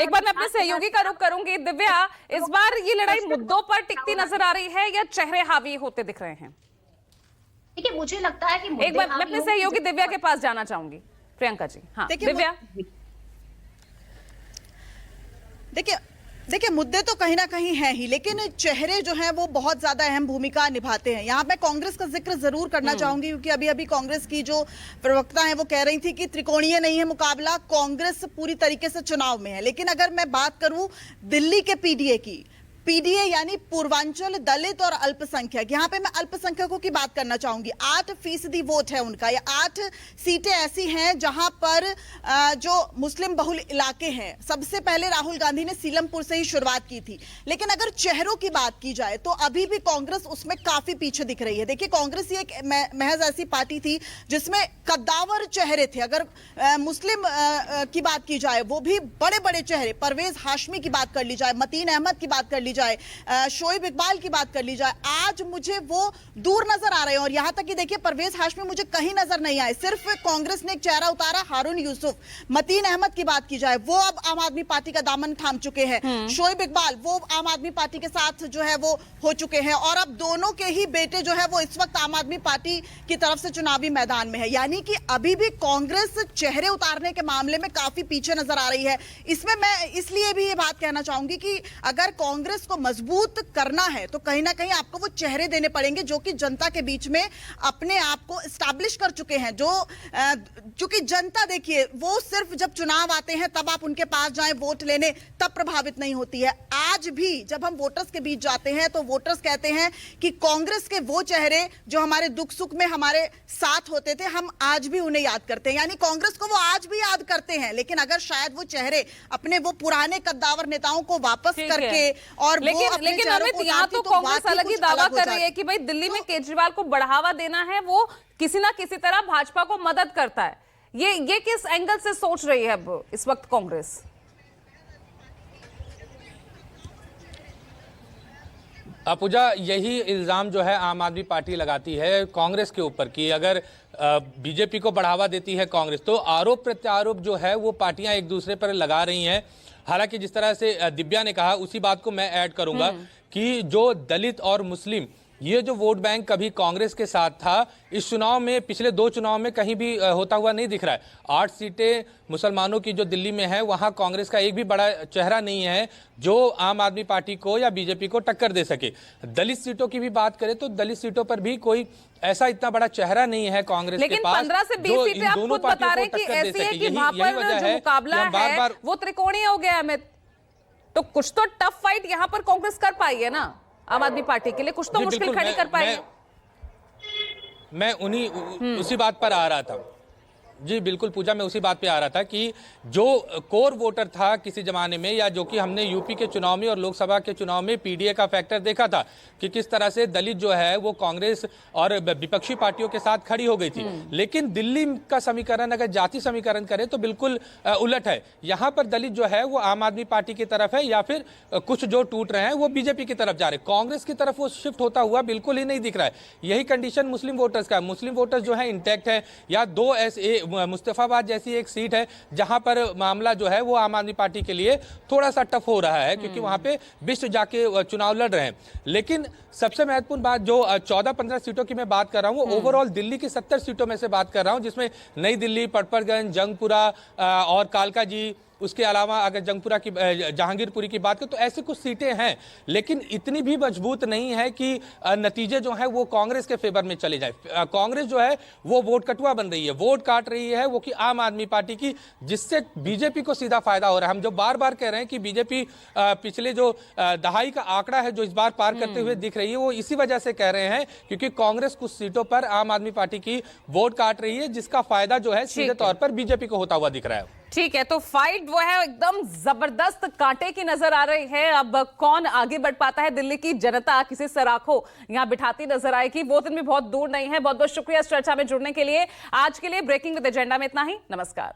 एक बार मैं अपने सहयोगी का रुख करूंगी। दिव्या, इस बार ये लड़ाई मुद्दों पर टिकती नजर आ रही है या चेहरे हावी होते दिख रहे हैं? देखिए, मुझे लगता है कि एक बार मैं अपने सहयोगी दिव्या के पास जाना चाहूंगी। प्रियंका जी। हाँ दिव्या। देखिए मुद्दे तो कहीं ना कहीं हैं ही, लेकिन चेहरे जो हैं वो बहुत ज्यादा अहम भूमिका निभाते हैं। यहाँ मैं कांग्रेस का जिक्र जरूर करना चाहूंगी, क्योंकि अभी अभी कांग्रेस की जो प्रवक्ता है वो कह रही थी कि त्रिकोणीय नहीं है मुकाबला, कांग्रेस पूरी तरीके से चुनाव में है। लेकिन अगर मैं बात करूं दिल्ली के पीडीए की, पीडीए यानी पूर्वांचल दलित और अल्पसंख्यक, यहाँ पे मैं अल्पसंख्यकों की बात करना चाहूंगी। 8% वोट है उनका, या 8 सीटें ऐसी हैं जहां पर जो मुस्लिम बहुल इलाके हैं। सबसे पहले राहुल गांधी ने सीलमपुर से ही शुरुआत की थी। लेकिन अगर चेहरों की बात की जाए तो अभी भी कांग्रेस उसमें काफी पीछे दिख रही है। देखिए, कांग्रेस ही एक महज ऐसी पार्टी थी जिसमें कद्दावर चेहरे थे। अगर मुस्लिम की बात की जाए, वो भी बड़े बड़े चेहरे, परवेज हाशमी की बात कर ली जाए, मतीन अहमद की बात कर ली जाए, शोएब इकबाल की बात कर ली जाए, आज मुझे वो दूर नजर आ रहे हैं। और यहां तक कि देखिए, परवेज हाशमी मुझे कहीं नजर नहीं आए। सिर्फ कांग्रेस ने एक चेहरा उतारा, हारून यूसुफ। मतीन अहमद की बात की जाए, वो अब आम आदमी पार्टी का दामन थाम चुके हैं। शोएब इकबाल वो आम आदमी पार्टी के साथ जो है वो हो चुके हैं, और अब दोनों के ही बेटे जो है वो इस वक्त आम आदमी पार्टी की तरफ से चुनावी मैदान में है। यानी कि अभी भी कांग्रेस चेहरे उतारने के मामले में काफी पीछे नजर आ रही है। इसमें मैं इसलिए भी ये बात कहना चाहूंगी कि अगर कांग्रेस को मजबूत करना है तो कहीं ना कहीं आपको वो चेहरे देने पड़ेंगे जो कि जनता के बीच में अपने आप को एस्टैब्लिश कर चुके हैं। जो क्योंकि जनता, देखिए, वो सिर्फ जब चुनाव आते हैं तब आप उनके पास जाएं वोट लेने, तब प्रभावित नहीं होती है। आज भी जब हम वोटर्स के बीच जाते हैं तो वोटर्स कहते हैं कि कांग्रेस के वो चेहरे जो हमारे दुख सुख में हमारे साथ होते थे, हम आज भी उन्हें याद करते हैं। यानी कांग्रेस को वो आज भी याद करते हैं। लेकिन अगर शायद वो चेहरे अपने वो पुराने कद्दावर नेताओं को वापस करके, और लेकिन अमित, यहाँ तो कांग्रेस अलग ही दावा कर रही है कि भाई दिल्ली में केजरीवाल को बढ़ावा देना है, वो किसी ना किसी तरह भाजपा को मदद करता है। ये किस एंगल से सोच रही है अब इस वक्त कांग्रेस? पूजा, यही इल्जाम जो है आम आदमी पार्टी लगाती है कांग्रेस के ऊपर कि अगर बीजेपी को बढ़ावा देती है कांग्रेस, तो आरोप प्रत्यारोप जो है वो पार्टियां एक दूसरे पर लगा रही हैं। हालांकि जिस तरह से दिव्या ने कहा, उसी बात को मैं ऐड करूंगा कि जो दलित और मुस्लिम, ये जो वोट बैंक कभी कांग्रेस के साथ था, इस चुनाव में, पिछले 2 चुनाव में कहीं भी होता हुआ नहीं दिख रहा है। 8 सीटें मुसलमानों की जो दिल्ली में है, वहां कांग्रेस का एक भी बड़ा चेहरा नहीं है जो आम आदमी पार्टी को या बीजेपी को टक्कर दे सके। दलित सीटों की भी बात करें तो दलित सीटों पर भी कोई ऐसा इतना बड़ा चेहरा नहीं है कांग्रेस के पास। 15 से 20 सीटें आप खुद बता रहे हैं कि ऐसी है कि वहां पर जो मुकाबला है वो त्रिकोणीय हो गया है। तो कुछ तो टफ फाइट यहाँ पर कांग्रेस कर पाई है ना, आम आदमी पार्टी के लिए कुछ तो मुश्किल खड़ी कर पाई है। मैं उसी बात पर आ रहा था। जी बिल्कुल पूजा, मैं उसी बात पे आ रहा था कि जो कोर वोटर था किसी जमाने में, या जो कि हमने यूपी के चुनाव में और लोकसभा के चुनाव में पीडीए का फैक्टर देखा था कि किस तरह से दलित जो है वो कांग्रेस और विपक्षी पार्टियों के साथ खड़ी हो गई थी। लेकिन दिल्ली का समीकरण अगर जाति समीकरण करें तो बिल्कुल उलट है। यहाँ पर दलित जो है वो आम आदमी पार्टी की तरफ है, या फिर कुछ जो टूट रहे हैं वो बीजेपी की तरफ जा रहे हैं। कांग्रेस की तरफ वो शिफ्ट होता हुआ बिल्कुल ही नहीं दिख रहा है। यही कंडीशन मुस्लिम वोटर्स का है। मुस्लिम वोटर्स जो है इंटैक्ट है, या 2 ऐसे मुस्तफाबाद जैसी एक सीट है जहां पर मामला जो है वो आम आदमी पार्टी के लिए थोड़ा सा टफ हो रहा है, क्योंकि वहां पे बिष्ट जाके चुनाव लड़ रहे हैं। लेकिन सबसे महत्वपूर्ण बात, जो 14-15 सीटों की मैं बात कर रहा हूं, ओवरऑल दिल्ली की 70 सीटों में से बात कर रहा हूं, जिसमें नई दिल्ली, पटपरगंज, जंगपुरा और कालका जी, उसके अलावा अगर जंगपुरा की, जहांगीरपुरी की बात करें तो ऐसी कुछ सीटें हैं। लेकिन इतनी भी मजबूत नहीं है कि नतीजे जो है वो कांग्रेस के फेवर में चले जाए। कांग्रेस जो है वो वोट कटुआ बन रही है, वोट काट रही है वो कि आम आदमी पार्टी की, जिससे बीजेपी को सीधा फायदा हो रहा है। हम जो बार बार कह रहे हैं कि बीजेपी पिछले जो दहाई का आंकड़ा है जो इस बार पार करते हुए दिख रही है, वो इसी वजह से कह रहे हैं क्योंकि कांग्रेस कुछ सीटों पर आम आदमी पार्टी की वोट काट रही है, जिसका फायदा जो है सीधे तौर पर बीजेपी को होता हुआ दिख रहा है। ठीक है, तो फाइट वो है एकदम जबरदस्त कांटे की नजर आ रही है। अब कौन आगे बढ़ पाता है, दिल्ली की जनता किसे सराखों यहां बिठाती नजर आएगी, वो दिन भी बहुत दूर नहीं है। बहुत बहुत शुक्रिया इस चर्चा में जुड़ने के लिए। आज के लिए ब्रेकिंग विद एजेंडा में इतना ही। नमस्कार।